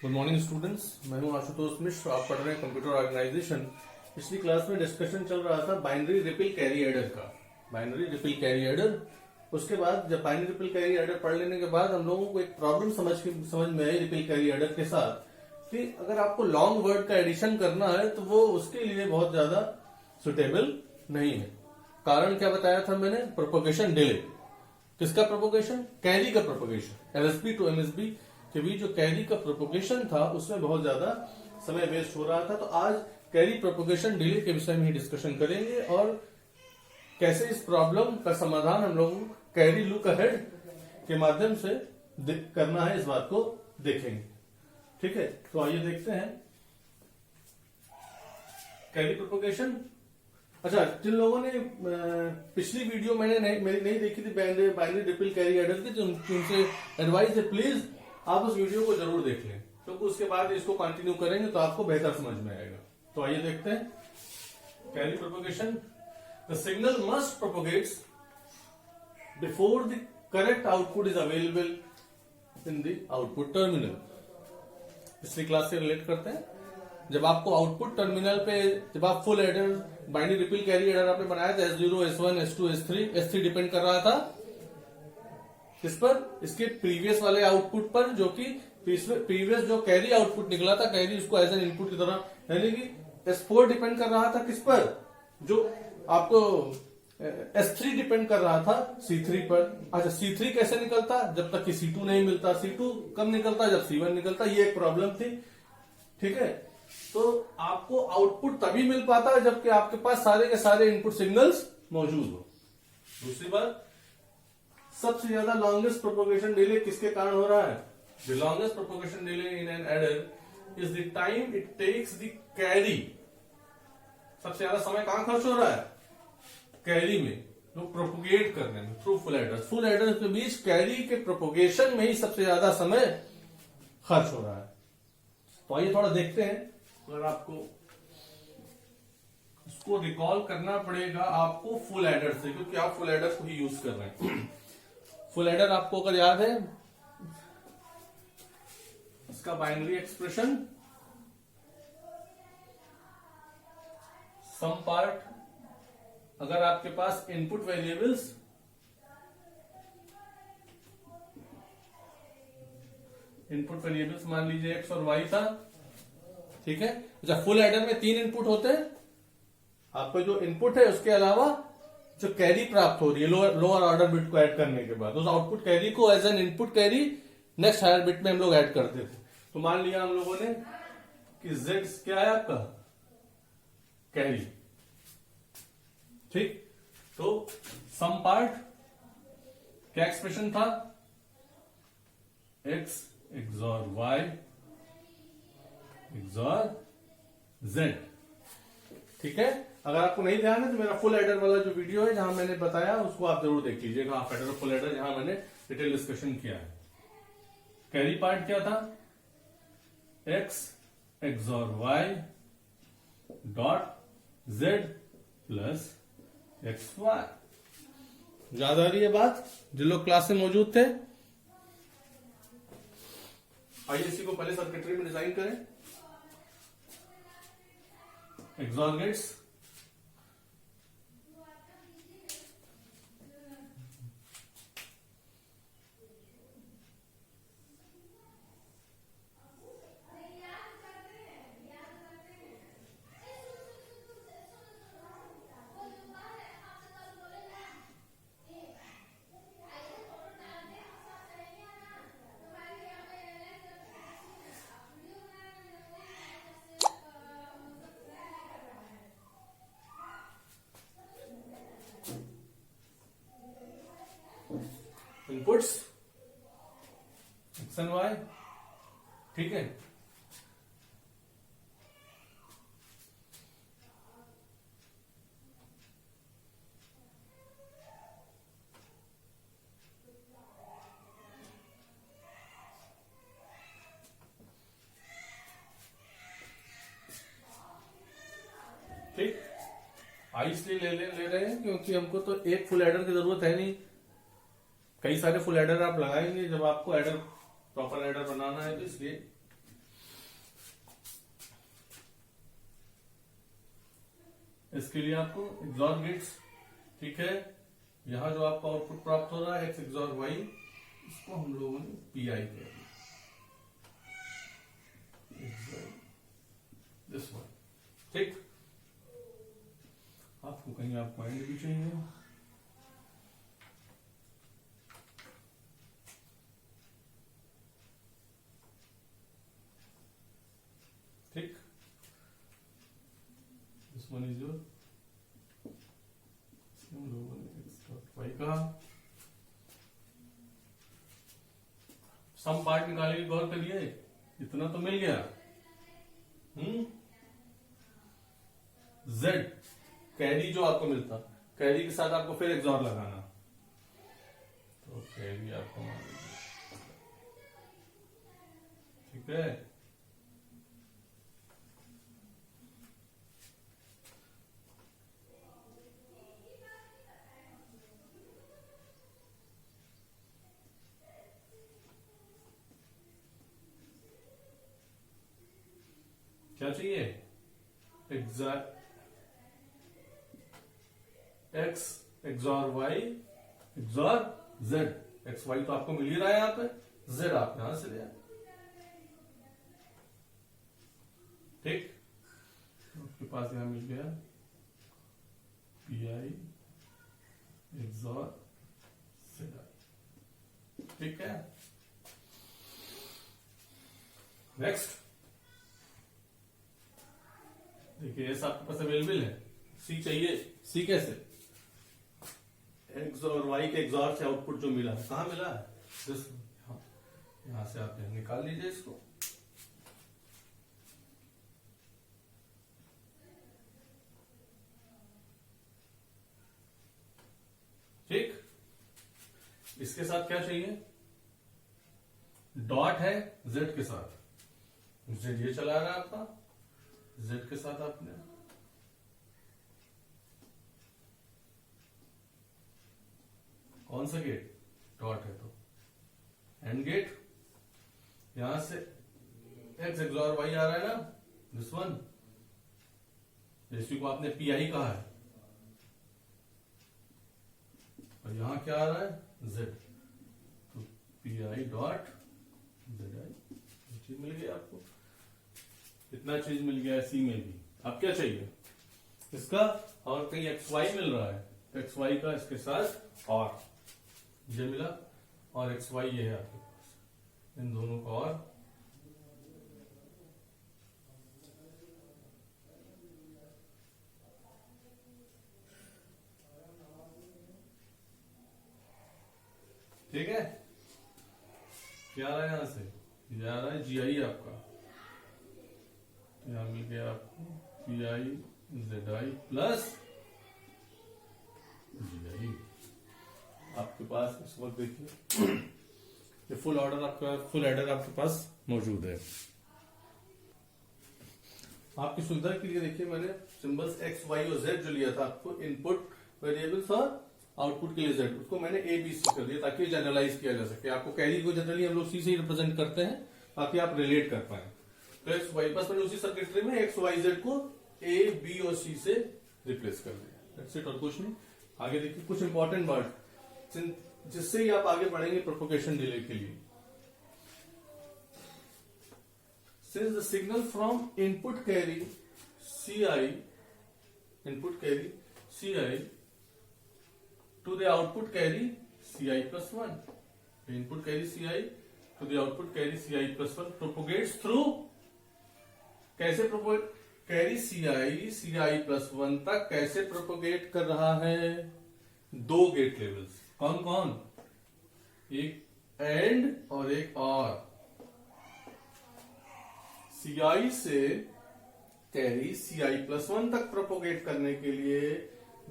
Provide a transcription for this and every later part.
Good morning students, मैं हूं आशुतोष मिश्र। आप पढ़ रहे हैं कंप्यूटर ऑर्गेनाइजेशन। पिछली क्लास में डिस्कशन चल रहा था बाइनरी रिपल कैरी एडर का। बाइनरी रिपल कैरी एडर, उसके बाद जब बाइनरी रिपल कैरी एडर पढ़ लेने के बाद हम लोगों को एक प्रॉब्लम समझ में आई रिपल कैरी एडर के साथ कि अगर आपको लॉन्ग वर्ड का एडिशन करना है तो वो उसके लिए बहुत ज्यादा सुटेबल नहीं है। कारण क्या बताया था मैंने? Propagation delay. किसका प्रोपोगेशन? कैरी का प्रोपोगेशन। एलएसबी टू एमएसबी के बीच जो कैरी का प्रोपोगेशन था उसमें बहुत ज्यादा समय वेस्ट हो रहा था। तो आज कैरी प्रोपोगेशन डिले के विषय में ही डिस्कशन करेंगे और कैसे इस प्रॉब्लम का समाधान हम लोग कैरी लुक अहेड के माध्यम से करना है, इस बात को देखेंगे। ठीक है, तो आइए देखते हैं कैरी प्रोपोगेशन। अच्छा, जिन लोगों ने पिछली वीडियो मैंने मेरी नहीं देखी थी बाइनरी रिपल कैरी एडर की, तो उनसे एडवाइस है प्लीज आप उस वीडियो को जरूर देख लें, क्योंकि उसके बाद इसको कंटिन्यू करेंगे तो आपको बेहतर समझ में आएगा। तो आइए देखते हैं carry propagation. The signal must propagates before the correct output is available in the output terminal. पिछली क्लास से रिलेट करते हैं। जब आपको आउटपुट टर्मिनल पे, जब आप full adder binary ripple carry adder आपने बनाया था S0, S1, S2, S3 depend कर रहा था किस पर? इसके प्रीवियस वाले आउटपुट पर, जो कि प्रीवियस जो कैरी आउटपुट निकला था, कैरी उसको एज एन इनपुट की तरह, यानी कि S4 डिपेंड कर रहा था किस पर? जो आपको S3 डिपेंड कर रहा था C3 पर। अच्छा, C3 कैसे निकलता? जब तक कि C2 नहीं मिलता। C2 कब निकलता? जब C1 निकलता। ये एक प्रॉब्लम थी। ठीक है, तो आपको आउटपुट तभी मिल पाता है जबकि आपके पास सारे के सारे इनपुट सिग्नल्स मौजूद हो। दूसरी बात, सबसे ज्यादा लॉन्गेस्ट प्रोपोगेशन डिले किसके कारण हो रहा है? The longest propagation delay in an adder is the time it takes the carry. सबसे ज्यादा समय कहां खर्च हो रहा है? कैरी में, जो प्रोपोगेट करने में through full adder. Full adder के बीच कैरी के प्रोपोगेशन में ही सबसे ज्यादा समय खर्च हो रहा है। तो आइए थोड़ा देखते हैं। अगर आपको इसको रिकॉल करना पड़ेगा आपको फुल एडर से, क्योंकि आप फुल एडर को ही यूज कर रहे हैं। फुल एडर आपको अगर याद है, इसका बाइनरी एक्सप्रेशन सम पार्ट, अगर आपके पास इनपुट वेरिएबल्स मान लीजिए x और y था। ठीक है, अच्छा, फुल एडर में 3 इनपुट होते हैं। आपको जो इनपुट है उसके अलावा जो कैरी प्राप्त हो रही है लोअर ऑर्डर बिट को ऐड करने के बाद, उस आउटपुट कैरी को as an input carry next higher bit में हम लोग ऐड करते थे। तो मान लिया हम लोगों ने कि Z क्या है आपका? कैरी। ठीक, तो सम पार्ट क्या एक्सप्रेशन था? X XOR Y XOR Z। ठीक है, अगर आपको नहीं ध्यान है तो मेरा फुल एडर वाला जो वीडियो है जहां मैंने बताया उसको आप जरूर देख लीजिएगा। हाफ एडर फुल एडर, जहां मैंने डिटेल डिस्कशन किया है। कैरी पार्ट क्या था? X XOR Y dot Z plus XY। याद आ रही है बात? जो लोग क्लास में मौजूद थे, आइए इसी को पहले सर्किटरी में डिजाइन करें। XOR gates, inputs X and Y। ठीक है, ठीक। आई इसलिए ले रहे हैं क्योंकि हमको तो एक फुल एडर की जरूरत है नहीं, कई सारे फुल एडर आप लगाएंगे जब आपको एडर प्रॉपर एडर बनाना है, तो इसलिए इसके लिए आपको एक्सॉर गेट्स, ठीक है, यहां जो आपका आउटपुट प्राप्त हो रहा है एक्स एक्सॉर वाई, इसको हम लोगों ने पीआई कह दिया, दिस वन, ठीक। आपको कहीं आप पॉइंट भी चाहिए, ठीक, दिस वन इज योर, हम लोगों ने एक्स डॉट वाई कहा। सम पार्ट निकालने की गौर करिए, इतना तो मिल गया। जेड कैरी जो आपको मिलता, कैरी के साथ आपको फिर एक्सॉर लगाना, तो कैरी आपको मान लीजिए, ठीक है। क्या चाहिए, X XOR Y XOR Z, X Y तो आपको मिल ही रहा है यहां पे, जेड आप यहां से ले आए, ठीक। आपके पास यहां मिल गया P I XOR Z I, ठीक है। नेक्स्ट देखिए, एस आपके पास अवेलेबल है, सी चाहिए, सी कैसे, एक्स और वाई के एक्सॉर से आउटपुट जो मिला है, कहां मिला है, यहां से आप निकाल लीजिए इसको, ठीक। इसके साथ क्या चाहिए, डॉट है जेड के साथ, जेड ये चला रहा है आपका, जेड के साथ आपने कौन सा गेट, डॉट है तो एंड गेट, यहां से एक्स एक्सॉर वाई आ रहा है ना, दिस वन, इसी को आपने पी आई कहा है, और यहां क्या आ रहा है जेड, तो P I dot Z I, चीज मिल गई आपको, इतना चीज मिल गया सी में भी। अब क्या चाहिए इसका, और कहीं एक्स वाई मिल रहा है, एक्स वाई का इसके साथ और ये मिला, और एक्स वाई ये है आपके पास, इन दोनों का और, ठीक है। क्या आ रहा है यहां से, ये आ रहा है जी आई आपका, यहां मिल गया आपको P I Z I plus G I, आपके पास इस वक्त देखिए ये फुल ऑर्डर आपका, फुल एडर आपके पास मौजूद है। आपकी सुविधा के लिए देखिए मैंने सिंबल्स एक्स वाई और जेड जो लिया था आपको इनपुट वेरिएबल्स और आउटपुट के लिए जेड, उसको मैंने ए बी सी कर दिया ताकि जनरलाइज किया जा सके। आपको कैरी को जनरली हम लोग सी से ही रिप्रेजेंट करते हैं ताकि आप रिलेट कर पाए। तो एक्स वाई बस मैंने उसी सर्किटरी में एक्स वाई जेड को ए बी और सी से रिप्लेस कर दिया, दैट्स इट, और कुछ नहीं। आगे देखिए कुछ इंपॉर्टेंट वर्ड जिससे ही आप आगे बढ़ेंगे प्रोपोगेशन डिले के लिए। Since the signal from input carry CI to the output carry CI plus 1, the input carry CI to the output carry CI plus 1 propagates through, कैसे कैरी CI plus 1 तक कैसे propagate कर रहा है, दो gate levels, कौन कौन, एक एंड और एक और। CI से कैरी CI plus 1 तक प्रोपोगेट करने के लिए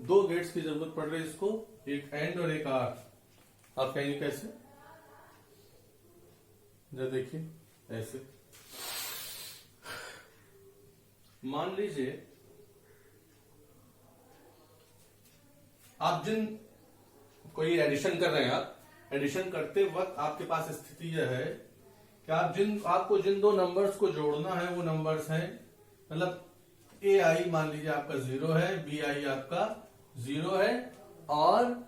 दो गेट्स की जरूरत पड़ रही है इसको, एक एंड और एक आर। आप कहेंगे कैसे, जरा देखिए ऐसे, मान लीजिए आप जिन कोई एडिशन कर रहे हैं, आप एडिशन करते वक्त आपके पास स्थिति यह है कि आपको जिन दो नंबर्स को जोड़ना है वो नंबर्स हैं, मतलब ए आई मान लीजिए आपका 0 है, बी आई आपका 0 है, और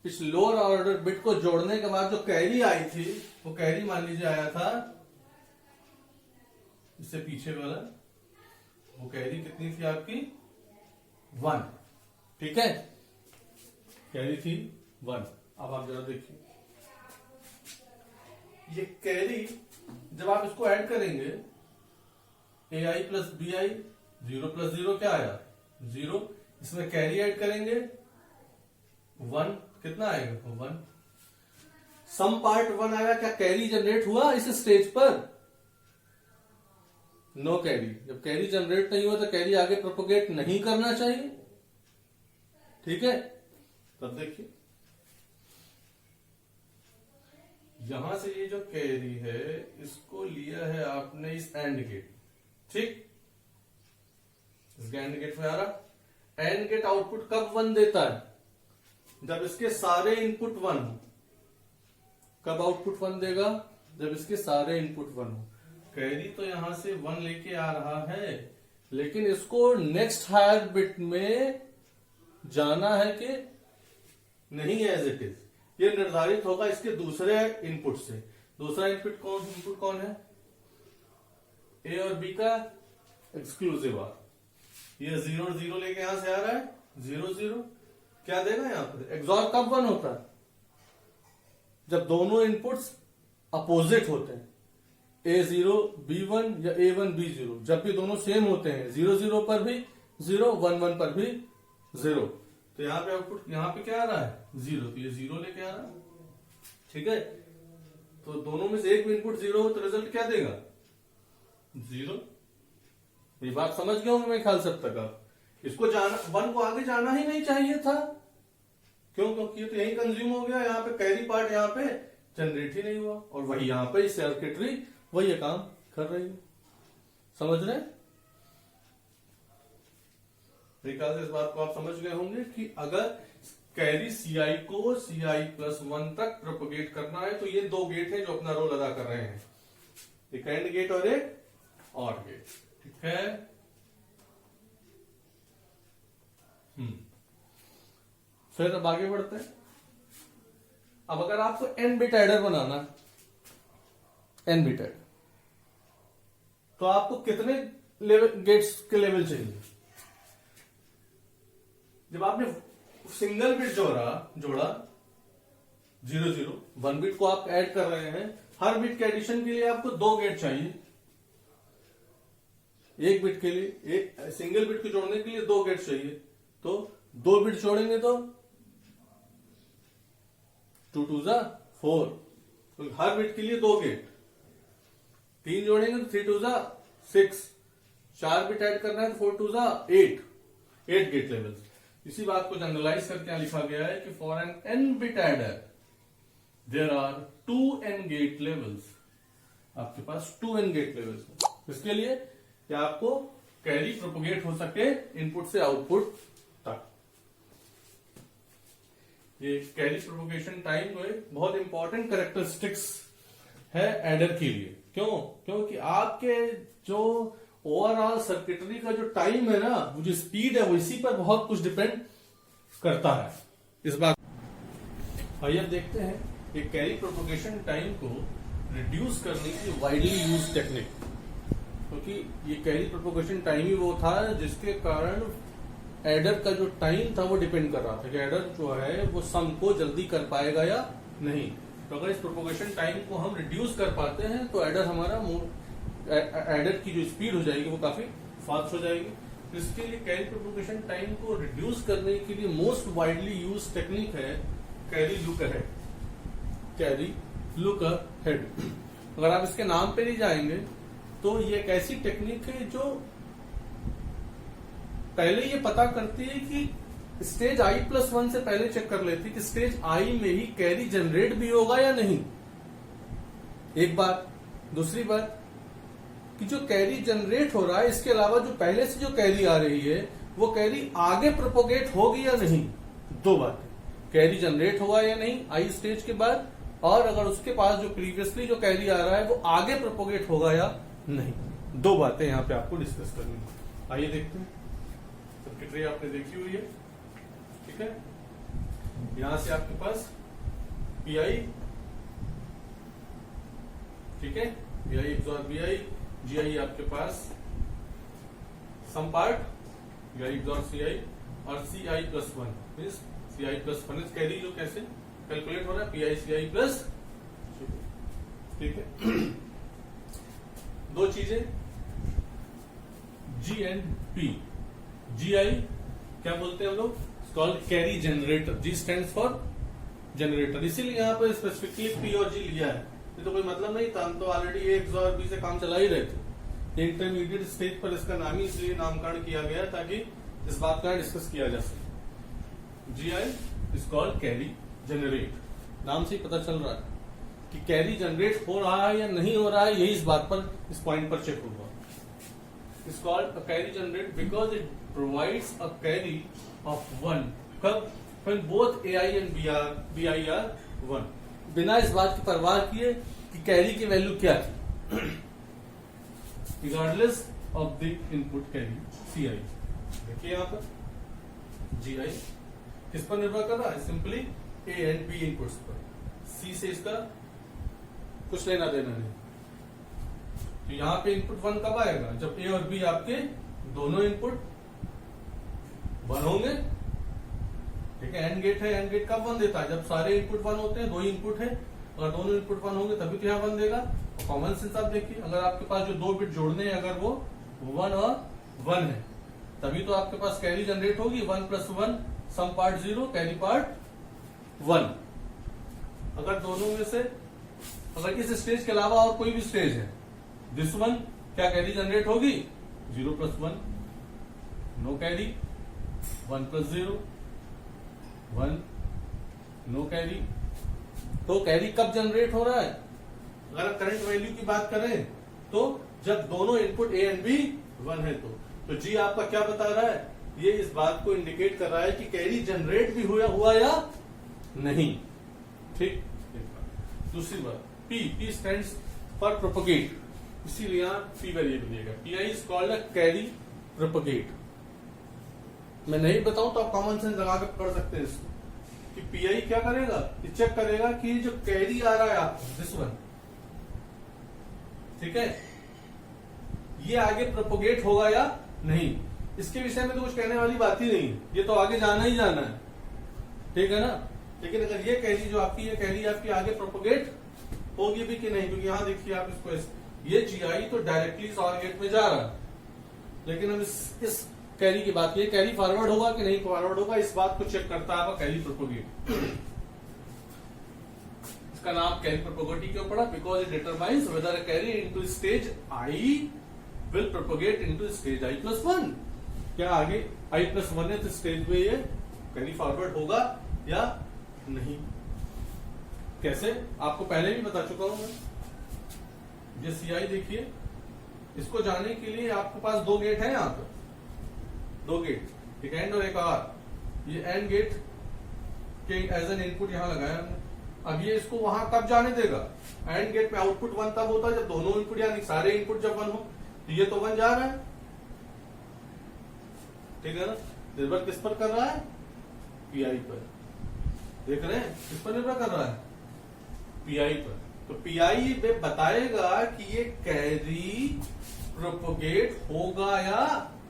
इस लोअर ऑर्डर बिट को जोड़ने के बाद जो कैरी आई थी वो कैरी मान लीजिए आया था इससे पीछे वाला, वो कैरी कितनी थी आपकी 1, ठीक है, कैरी थी 1। अब आप जरा देखिए ये कैरी जब आप इसको ऐड करेंगे ए आई प्लस बी आई, 0 प्लस 0 क्या आया 0, इसमें कैरी ऐड करेंगे 1, कितना आएगा 1, सम पार्ट 1 आया। क्या कैरी जनरेट हुआ इस स्टेज पर? No carry. जब कैरी जनरेट नहीं हुआ तो कैरी आगे प्रोपोगेट नहीं करना चाहिए, ठीक है। तब देखिए यहां से ये जो कैरी है इसको लिया है आपने इस एंड गेट, ठीक, इस एंड गेट में आ रहा। एंड गेट आउटपुट कब 1 देता है? जब इसके सारे इनपुट 1 हो। कब आउटपुट 1 देगा? जब इसके सारे इनपुट 1 हो। कैरी तो यहां से 1 लेके आ रहा है, लेकिन इसको नेक्स्ट हायर बिट में जाना है कि नहीं एज इट इज, ये निर्धारित होगा इसके दूसरे इनपुट से। दूसरा इनपुट कौन है? ए और बी का एक्सक्लूसिव आर। ये 0 0 लेके यहां से आ रहा है 0 0, क्या देगा यहां पर? एक्सॉर कब 1 होता है? जब दोनों इनपुट्स अपोजिट होते हैं, A0 B1 या A1 B0, जब भी दोनों सेम होते हैं, 0 0 पर भी 0, 1 1 पर भी 0, तो यहां पे आउटपुट यहां पे क्या आ रहा है 0, तो ये 0 लेके आ रहा है, ठीक है। तो दोनों में से एक भी इनपुट 0 हो तो रिजल्ट क्या देगा 0। ये बात समझ गए होंगे मेरे ख्याल से अब तक। इसको जाना 1 को आगे जाना ही नहीं चाहिए था, क्यों? क्योंकि ये तो यही कंज्यूम हो गया, यहाँ पे कैरी पार्ट यहाँ पे जनरेट ही नहीं हुआ, और वही यहाँ पे सर्किटरी वही ये काम कर रही है। समझ रहे? मेरे ख्याल से इस बात को आप समझ गए होंगे कि अगर कैरी सीआई को सीआई प्लस 1 तक प्रोपोगेट करना है तो ये 2 गेट हैं जो अपना रोल अदा कर रहे हैं, एक एंड गेट और एक ऑर गेट, ठीक है। फिर अब आगे बढ़ते हैं। अब अगर आपको एन बिट एडर बनाना है, एन बिट एडर, तो आपको कितने लेवल गेट्स के लेवल चाहिए? जब आपने सिंगल बिट जोड़ा 0 0, 1 बिट को आप ऐड कर रहे हैं, हर बिट के एडिशन के लिए आपको 2 गेट चाहिए। एक बिट के लिए, एक सिंगल बिट को जोड़ने के लिए 2 गेट चाहिए, तो 2 बिट जोड़ेंगे तो 2 2 4, तो हर बिट के लिए 2 गेट। 3 जोड़ेंगे तो 3 2 6, 4 बिट ऐड करना है तो 4 2 8 गेट लेवल्स। इसी बात को जनरलाइज करके यहां लिखा गया है कि for N N bit adder there are 2 N gate levels. आपके पास 2 एन गेट लेवल्स हैं। इसके लिए कि आपको कैरी प्रोपोगेट हो सके इनपुट से आउटपुट तक। ये कैरी प्रोपोगेशन टाइम बहुत इंपॉर्टेंट कैरेक्टरिस्टिक्स है एडर के लिए। क्यों? क्योंकि आपके जो ओवरऑल सर्किटरी का जो टाइम है ना, वो जो स्पीड है वो इसी पर बहुत कुछ डिपेंड करता है। इस बात आइए अब देखते हैं एक कैरी प्रोपोगेशन टाइम को रिड्यूस करने की वाइडली यूज टेक्निक। क्योंकि ये कैरी प्रोपोगेशन टाइम ही वो था जिसके कारण एडर का जो टाइम था वो डिपेंड कर रहा था कि एडर जो है वो सम को जल्दी कर पाएगा या नहीं। तो अगर इस प्रोपोगेशन टाइम को हम रिड्यूस कर पाते हैं तो एडर हमारा एडर की जो स्पीड हो जाएगी वो काफी फास्ट हो जाएगी। तो इसके लिए कैरी प्रोपोगेशन टाइम को रिड्यूस करने के लिए मोस्ट वाइडली यूज टेक्निक है carry look ahead. Carry look ahead, अगर आप इसके नाम पे नहीं जाएंगे तो ये एक ऐसी टेक्निक है जो पहले ये पता करती है कि स्टेज i+1 से पहले चेक कर लेती है कि स्टेज i में ही कैरी जनरेट भी होगा या नहीं। एक बात। दूसरी बात कि जो कैरी जनरेट हो रहा है इसके अलावा जो पहले से जो कैरी आ रही है वो कैरी आगे प्रोपोगेट होगी या नहीं। 2 बातें, कैरी जनरेट होगा या नहीं आई स्टेज के बाद, और अगर उसके पास जो प्रीवियसली जो कैरी आ रहा है वो आगे प्रोपोगेट होगा या नहीं। 2 बातें यहां पे आपको डिस्कस करनी है। आइए देखते हैं। सबकी ट्रे आपने देखी हुई है, ठीक है। यहां से आपके पास पीआई, ठीक है, पीआई एक्सॉर बीआई, जीआई आपके पास sum part, BI XOR CI, और CI plus one means CI plus one carry जो कैसे कैलकुलेट हो रहा है, पीआई सीआई प्लस, ठीक है। दो चीजें, जी एंड पी। जीआई क्या बोलते हैं हम लोग, called carry generator, ji stands for generator, इसीलिए यहाँ पर स्पेसिफिकली पी और जी लिया है। ये तो कोई मतलब नहीं था, हम तो ऑलरेडी ए एक्स और बी से काम चला ही रहे थे। इंटरमीडिएट स्टेज पर इसका नाम ही इसलिए नामकरण किया गया ताकि इस बात का डिस्कस किया जा सके। GI is called carry generate, नाम से ही पता चल रहा है कि कैरी जनरेट हो रहा है या नहीं हो रहा है, यही इस बात पर, इस पॉइंट पर चेक होगा। Is called a carry generate because it provides a carry off one, कब, when both AI and BI are 1, बिना इस बात की परवाह किए कि कैरी की वैल्यू क्या थी, regardless of the input carry CI। देखिए यहाँ पर GI किस पर निर्भर कर रहा है, simply A and B inputs पर, C से इसका कुछ लेना देना नहीं। तो यहाँ पे इनपुट 1 कब आएगा, जब A और B आपके दोनों इनपुट 1 होंगे, ठीक है। एंड गेट है, एंड गेट कब 1 देता है, जब सारे इनपुट 1 होते हैं, दो ही इनपुट है, अगर दोनों इनपुट 1 होंगे तभी तो यहाँ 1 देगा। और कॉमन सेंस आप देखिए, अगर आपके पास जो 2 बिट जोड़ने हैं अगर वो 1 और 1 है, तभी तो आपके पास कैरी जनरेट होगी। 1 + 1 सम पार्ट 0, कैरी पार्ट 1। अगर दोनों में से अगर इस स्टेज के अलावा और कोई भी स्टेज है, दिस वन, क्या कैरी जनरेट होगी, 0 + 1 नो कैरी, 1 + 0 1 नो कैरी। तो कैरी कब जनरेट हो रहा है, अगर करंट वैल्यू की बात करें तो जब दोनों इनपुट ए एंड बी 1 है। तो जी आपका क्या बता रहा है, ये इस बात को इंडिकेट कर रहा है कि कैरी जनरेट भी हुआ या नहीं, ठीक। दूसरी बात, पी स्टैंड्स फॉर प्रोपोगेट, इसीलिए यहां पी वेरिएबल दिएगा। PI is called a carry propagate. मैं नहीं बताऊं तो आप कॉमन सेंस लगा के पढ़ सकते हैं इसको, कि पीआई क्या करेगा, चेक करेगा कि जो कैरी आ रहा है आपको, दिस वन, ठीक है, ये आगे प्रोपोगेट होगा या नहीं। इसके विषय में तो कुछ कहने वाली बात ही नहीं, ये तो आगे जाना ही जाना है, ठीक है ना। लेकिन अगर ये कैरी जो आपकी, ये कैरी आपकी आगे प्रोपोगेट होगी भी कि नहीं, क्योंकि यहां देखिए आप इसको, ये जीआई तो डायरेक्टली इस ऑर गेट में जा रहा है, लेकिन हम इस कैरी की बात, ये कैरी फॉरवर्ड होगा कि नहीं फॉरवर्ड होगा, इस बात को चेक करता है आपका कैरी प्रोपोगेट। इसका नाम कैरी प्रोपोगेट क्यों पड़ा, because it determines weather a carry into stage I will propagate into stage i + 1। क्या आगे i + 1 है तो स्टेज में ये कैरी फॉरवर्ड होगा या नहीं। कैसे, आपको पहले भी बता चुका हूं मैं। ये सीआई देखिए, इसको जाने के लिए आपके पास 2 गेट है, यहां पर 2 गेट, एक एंड और एक आर। ये एंड गेट के एज एन इनपुट यहां लगाया हमने। अब ये इसको वहां कब जाने देगा, एंड गेट में आउटपुट 1 तब होता है जब दोनों इनपुट यानी सारे इनपुट जब 1 हो। तो ये तो 1 जा रहा है, ठीक है ना। निर्भर किस पर कर रहा है, पीआई पर। देख रहे हैं किस पर निर्भर कर रहा है, पीआई पर। तो पीआई बताएगा कि ये कैरी प्रोपोगेट होगा या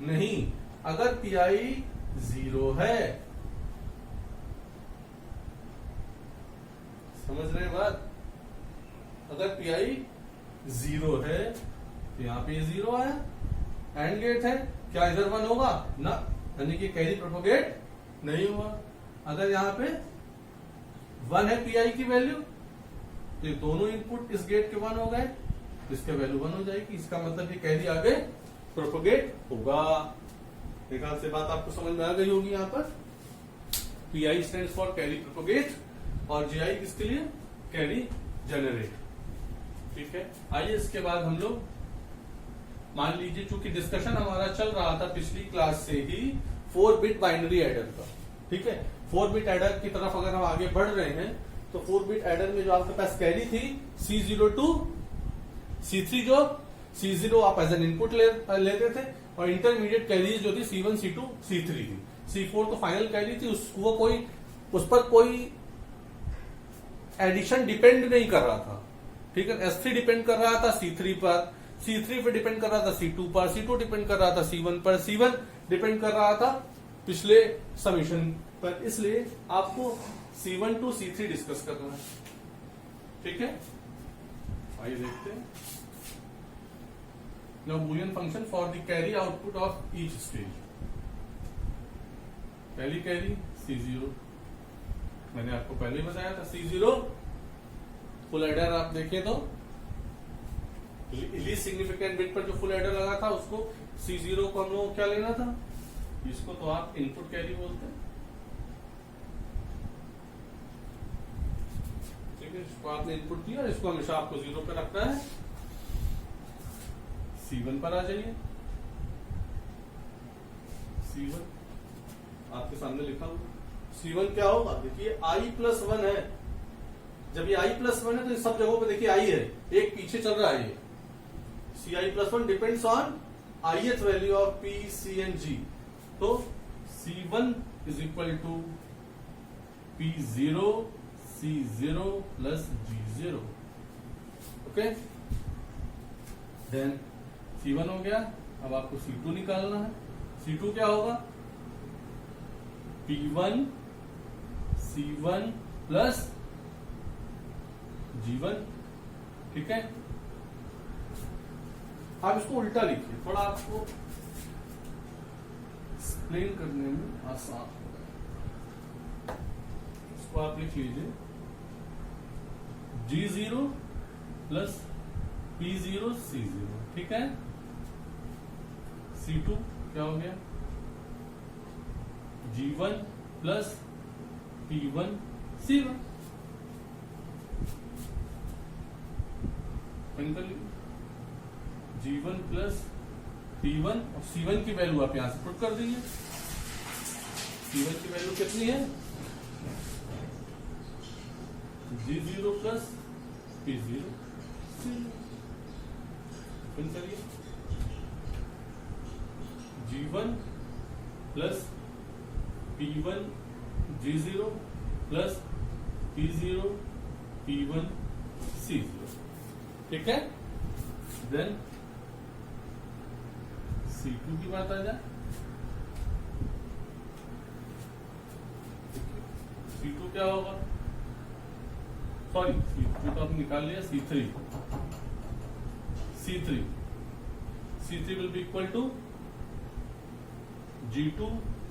नहीं। अगर पीआई 0 है, समझ रहे हैं बात, अगर पीआई 0 है तो यहां पे 0 आया, एंड गेट है, क्या इधर 1 होगा ना, यानी कि कैरी प्रोपोगेट नहीं हुआ। अगर यहां पे 1 है पीआई की वैल्यू, तो ये दोनों इनपुट इस गेट के 1 हो गए, इसके वैल्यू 1 हो जाएगी। इसका मतलब ये कैरी आगे प्रोपोगेट होगा। देखा से बात आपको समझ में आ गई होगी। यहाँ पर pi stands for carry propagate और जीआई किसके लिए, कैरी जनरेट, ठीक है। आइए इसके बाद हम लोग, मान लीजिए चूंकि डिस्कशन हमारा चल रहा था पिछली क्लास से ही 4 बिट बाइनरी एडर का, ठीक है। 4 बिट एडर की तरफ अगर हम आगे बढ़ रहे हैं तो 4 बिट एडर में जो आपके पास कैरी थी C0 to C3 जो C0 आप एज एन इनपुट लेते थे, और इंटरमीडिएट कैरीज जो थी C1, C2, C3 थी। C4 तो फाइनल कैरी थी, उसको कोई उस पर कोई एडिशन डिपेंड नहीं कर रहा था, ठीक है। S3 डिपेंड कर रहा था C3 पर, C3 पे डिपेंड कर रहा था C2 पर, C2 डिपेंड कर रहा था C1 पर, C1 डिपेंड कर रहा था पिछले समीशन पर। इसलिए आपको C1 to C3 डिस्कस करना है, ठीक है। आइए देखते हैं। Now Boolean function for the carry output of each stage. पहली कैरी C0, मैंने आपको पहले ही बताया था C0 फुल एडर आप देखें तो लीस्ट सिग्निफिकेंट बिट पर जो फुल एडर लगा था उसको C0 को हम लोगों को क्या लेना था, इसको तो आप इनपुट कैरी बोलते हैं, ठीक है। इसको आपने इनपुट दिया, इसको हमेशा आपको 0 पे रखना है। C1 पर आ जाइए, C1 आपके सामने लिखा हुआ। C1 क्या होगा, देखिए i+1 है। जब ये i+1 है तो सब जगहों पे देखिए i है, एक पीछे चल रहा है ये। Ci+1 depends on ith value of P, C and G। तो C1 is equal to P0 C0 plus G0, okay. Then C1 हो गया। अब आपको C2 निकालना है। C2 क्या होगा, P1 C1 प्लस G1, ठीक है। आप इसको उल्टा लिखिए, थोड़ा आपको एक्सप्लेन करने में आसान होगा। इसको आप लिख लीजिए G0 प्लस P0 C0, ठीक है। C2 क्या हो गया, G1 plus P1 C1, G1 plus P1 और C1 की वैल्यू आप यहां से पुट कर दीजिए। C1 की वैल्यू कितनी है, G0 प्लस P0 करिए, G1 plus P1 G0 plus P0 P1 C0, ठीक है। देन C2 की बात आ जाए, C2 क्या होगा, सॉरी C2 तो आपने निकाल लिया, C3 will be equal to G2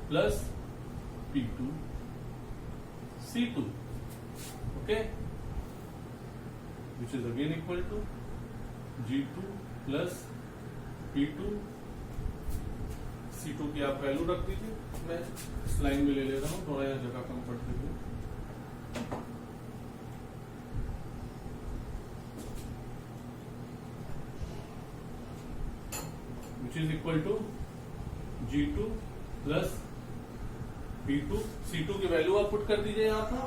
plus P2 C2, okay, which is again equal to G2 plus P2 C2 की आप वैल्यू रख दीजिए। मैं इस लाइन में ले रहा हूं, थोड़ा यहां जगह कम पड़ रही है। Which is equal to G2 plus P2 C2 की वैल्यू आप पुट कर दीजिए यहां पर।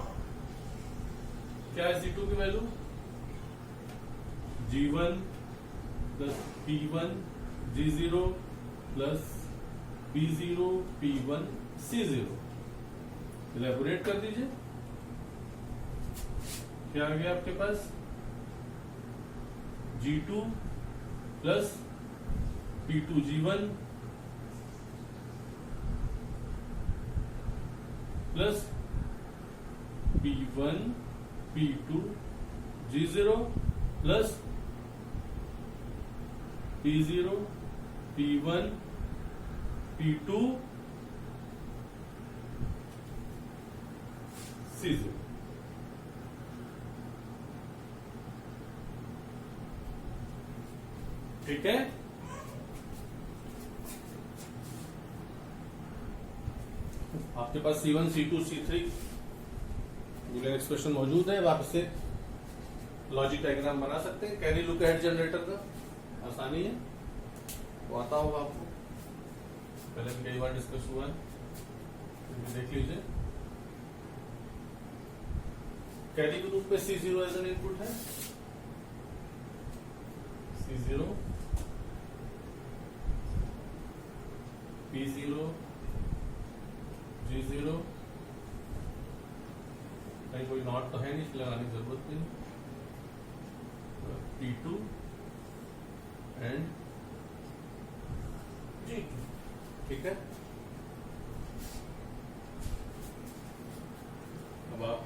क्या है C2 की value, G1 plus P1 G0 plus P0 P1 C0। Elaborate कर दीजिए, क्या आ गया आपके पास, G2 plus P2 G1 plus P1 P2 G0 plus P0 P1 P2 C0, ठीक है। आपके पास C1 C2 C3 Boolean expression मौजूद है, आप इससे लॉजिक डायग्राम बना सकते हैं। कैरी लुक अहेड जनरेटर का आसानी है, वो आता होगा आपको, पहले भी कई बार डिस्कस हुआ है, देख लीजिए। कैरी के रूप में C0 एज एन इनपुट है, C0 P0 G0, कहीं कोई नॉट तो है नहीं, इसलिए लगाने की जरूरत नहीं। P2 एंड G2, ठीक है। अब आप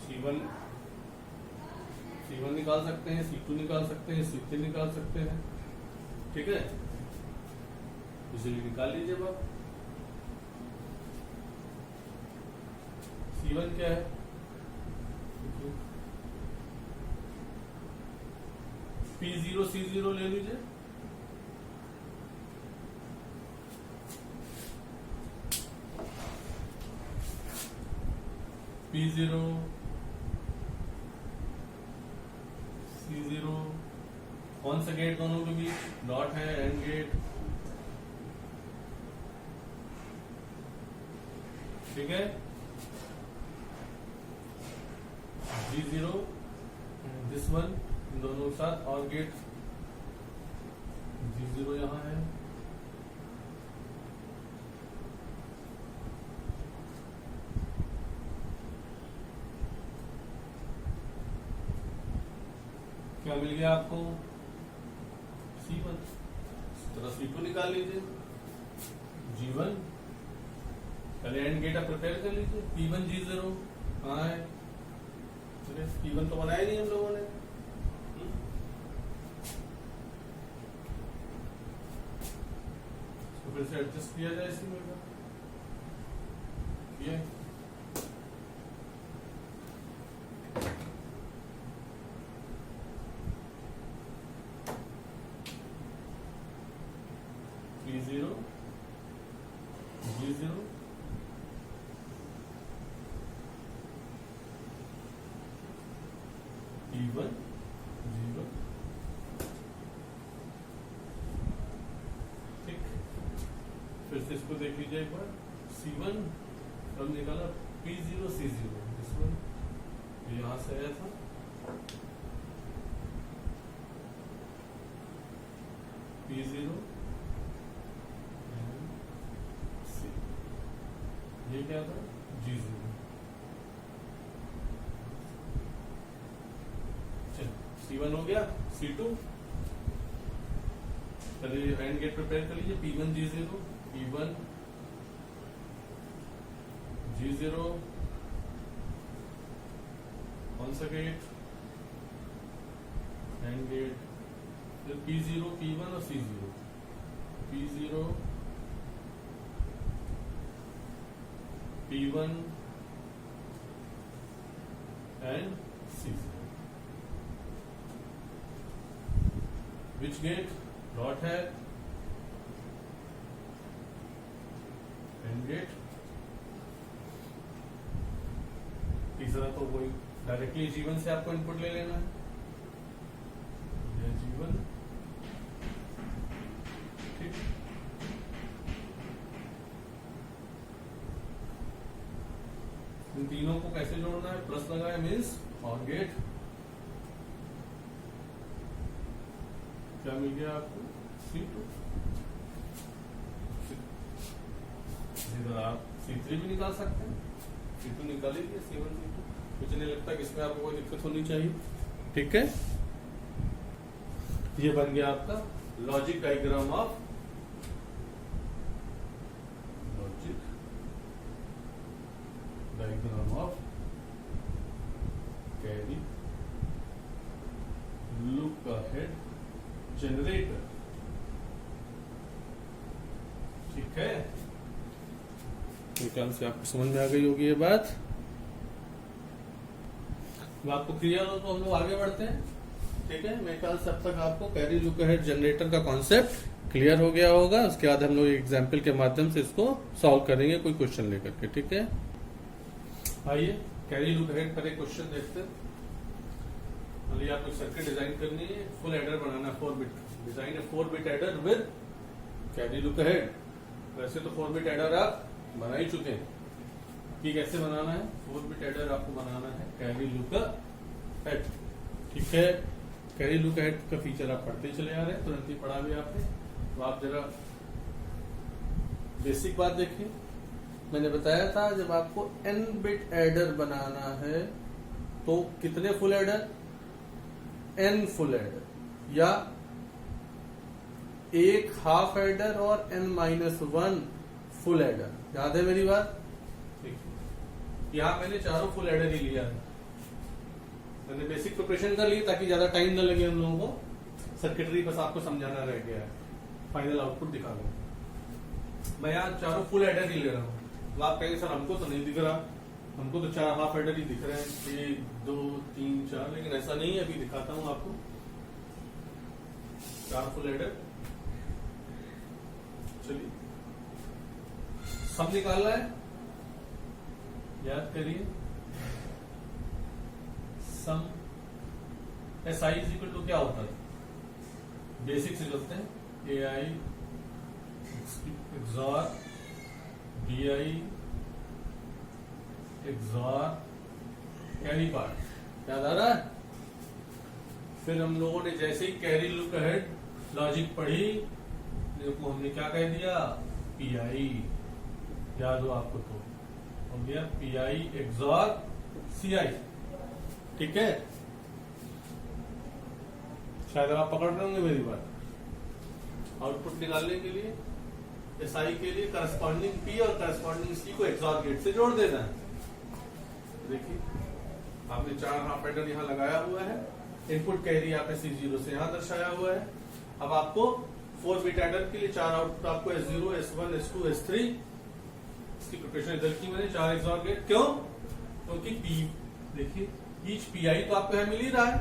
C1 निकाल सकते हैं, C2 निकाल सकते हैं, C3 निकाल सकते हैं, ठीक है। इसीलिए निकाल लीजिए आप। C1 क्या है? P0 C0 ले लीजिए। P0 C0, कौन सा गेट दोनों के बीच? डॉट है, एंड गेट, ठीक है। G0 दिस वन, इन दोनों के साथ और गेट। G0 यहां है, क्या मिल गया आपको? C1। इस तरह C2 निकाल लीजिए। G1, पहले एंड गेट आप प्रिपेयर कर लीजिए। P1 G0 कहाँ है? P1 तो बनाया नहीं हम लोगों ने। इसको फिर से एडजस्ट किया जाए इसी में, ये P0 G0 P1 0, ठीक। फिर से इसको देख लीजिए एक बार। C1 कब निकाला? P0 C0, दिस वन, यहां से आया था। P0 C, ये क्या था? G0। C1 हो गया। C2, पहले एंड गेट प्रिपेयर कर लीजिए। P1 G0, P1 G0, कौन सा गेट? And gate. फिर P0 P1 और C0, P0 P1 and C0। Which gate? Dot है, एंड गेट। तीसरा तो वही डायरेक्टली G1 से आपको इनपुट ले लेना है। ये G1, ठीक। इन तीनों को कैसे जोड़ना है? प्लस लगाया मीन्स और गेट। क्या मिल गया आपको? C2। आप C3 भी निकाल सकते हैं। C2 निकाल लीजिए, C1 C2। मुझे नहीं लगता कि इसमें आपको कोई दिक्कत होनी चाहिए, ठीक है। ये बन गया आपका logic diagram of carry look ahead generator, ठीक है। ख्याल से आपको समझ में आ गई होगी ये बात। अब आपको क्लियर हो तो हम लोग आगे बढ़ते हैं, ठीक है। मेरे ख्याल से अब तक आपको कैरी लुक अहेड जनरेटर का कॉन्सेप्ट क्लियर हो गया होगा। उसके बाद हम लोग एग्जाम्पल के माध्यम से इसको सॉल्व करेंगे, कोई क्वेश्चन लेकर के, ठीक है। आइए कैरी लुक अहेड पर एक क्वेश्चन देखते हैं। मान आपको सर्किट डिजाइन करनी है, फुल एडर बनाना, 4 बिट डिजाइन है, 4 bit adder with carry look ahead. वैसे तो 4 बिट एडर आप बना ही चुके हैं, कि कैसे बनाना है। 4 बिट एडर आपको बनाना है कैरी लुक अहेड, ठीक है। कैरी लुक अहेड का फीचर आप पढ़ते चले आ रहे हैं, तुरंत ही पढ़ा भी आपने। तो आप जरा बेसिक बात देखिए, मैंने बताया था जब आपको n बिट एडर बनाना है तो कितने full adder, n full adder या एक हाफ एडर और n-1 फुल एडर। याद है मेरी बात? यहां मैंने चारों फुल एडर ही लिया है। मैंने बेसिक प्रिपरेशन कर ली ताकि ज्यादा टाइम न लगे हम लोगों को। सर्किटरी बस आपको समझाना रह गया है, फाइनल आउटपुट दिखा दो। मैं यहाँ चारों फुल एडर ही ले रहा हूँ। तो आप कहेंगे सर हमको तो नहीं दिख रहा, हमको तो 4 हाफ एडर ही दिख रहे हैं, 1 2 3 4, लेकिन ऐसा नहीं है। अभी दिखाता हूँ आपको 4 फुल एडर। चलिए सब निकालना है, याद करिए। सम SI इज इक्वल टू क्या होता है, बेसिक से करते हैं। AI XOR BI XOR carry part. याद आ रहा है? फिर हम लोगों ने जैसे ही कैरी लुक अहेड लॉजिक पढ़ी, देखो हमने क्या कह दिया, PI। याद हो आपको तो हो गया PI XOR CI। ठीक है, शायद आप पकड़ रहे होंगे मेरी बात। आउटपुट निकालने के लिए SI के लिए करस्पॉन्डिंग P और करस्पॉन्डिंग C को XOR गेट से जोड़ देना है। देखिए आपने 4 हाफ एडर यहाँ लगाया हुआ है, इनपुट कैरी आपने C0 से यहाँ दर्शाया हुआ है। अब आपको 4 बिट एडर के लिए 4 आउटपुट आपको S0 S1 S2 S3 इसकी प्रिपरेशन इधर की मैंने 4 XOR गेट। क्यों? क्योंकि P देखिए ईच PI तो आपको यहाँ मिल ही रहा है,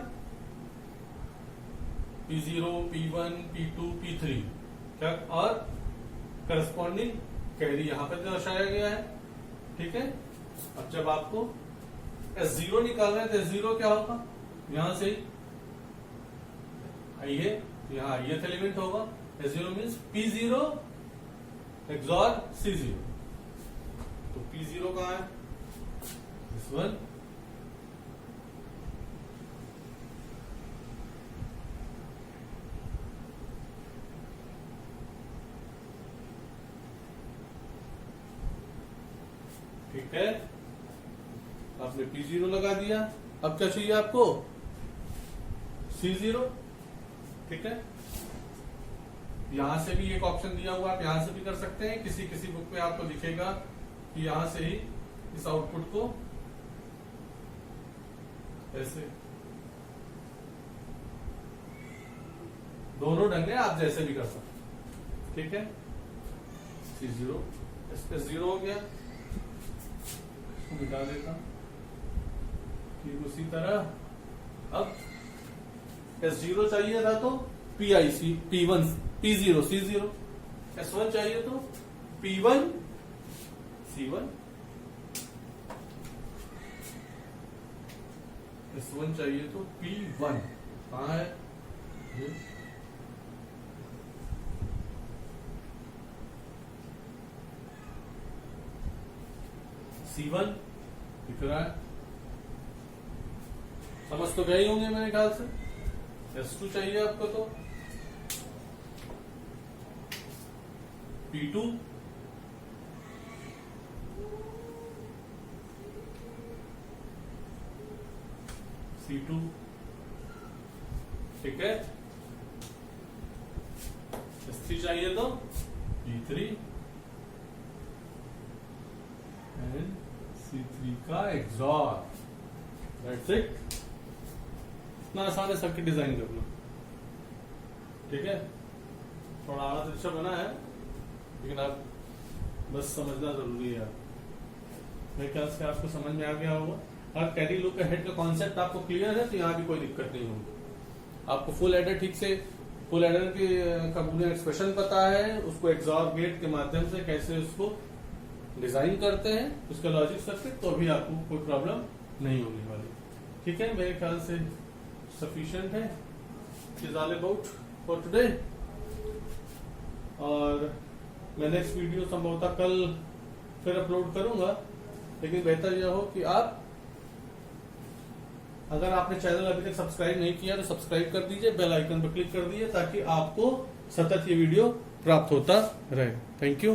P0 P1 P2 P3 क्या, और करस्पॉन्डिंग कैरी यहाँ पर दर्शाया गया है। ठीक है, अब जब आपको S0 निकालना है तो S0 क्या होगा, यहां से आइए, यहाँ ith एलिमेंट होगा। S0 means P0 XOR C0। तो P0 कहाँ है, this one। ठीक है, आपने P0 लगा दिया। अब क्या चाहिए आपको, C0। ठीक है, यहां से भी एक ऑप्शन दिया हुआ, आप यहां से भी कर सकते हैं। किसी किसी बुक में आपको दिखेगा कि यहां से ही इस आउटपुट को ऐसे, दोनों ढंग है, आप जैसे भी कर सकते। ठीक है, C0 इस पे 0 हो गया, मिटा देता ठीक उसी तरह। अब S0 चाहिए था तो PIC P1 P0 C0, S1 चाहिए तो P1 C1, S1 चाहिए तो P1। कहाँ है ये, C1 दिख रहा है, समझ तो गए होंगे मेरे ख्याल से। S2 चाहिए आपको तो P2 C2। ठीक है, S3 चाहिए तो P3 एंड C3 का XOR। दैट्स इट, इतना आसान है सर्किट डिजाइन करना। ठीक है, थोड़ा आड़ा तिरछा बना है लेकिन आप बस समझना जरूरी है। मेरे ख्याल से आपको समझ में आ गया होगा। और कैरी लुक अहेड का कॉन्सेप्ट आपको क्लियर है तो यहाँ भी कोई दिक्कत नहीं होगी। आपको फुल एडर ठीक से, फुल एडर की का बूलियन एक्सप्रेशन पता है, उसको XOR गेट के माध्यम से कैसे उसको डिजाइन करते हैं, उसका लॉजिक सर्किट, तो भी आपको कोई प्रॉब्लम नहीं होने वाली। ठीक है, मेरे ख्याल से सफिशिएंट है, is all about for today. और मैं नेक्स्ट वीडियो संभवतः कल फिर अपलोड करूंगा, लेकिन बेहतर यह हो कि आप, अगर आपने चैनल अभी तक सब्सक्राइब नहीं किया तो सब्सक्राइब कर दीजिए, बेल आइकन पर क्लिक कर दीजिए ताकि आपको सतत ये वीडियो प्राप्त होता रहे। Thank you.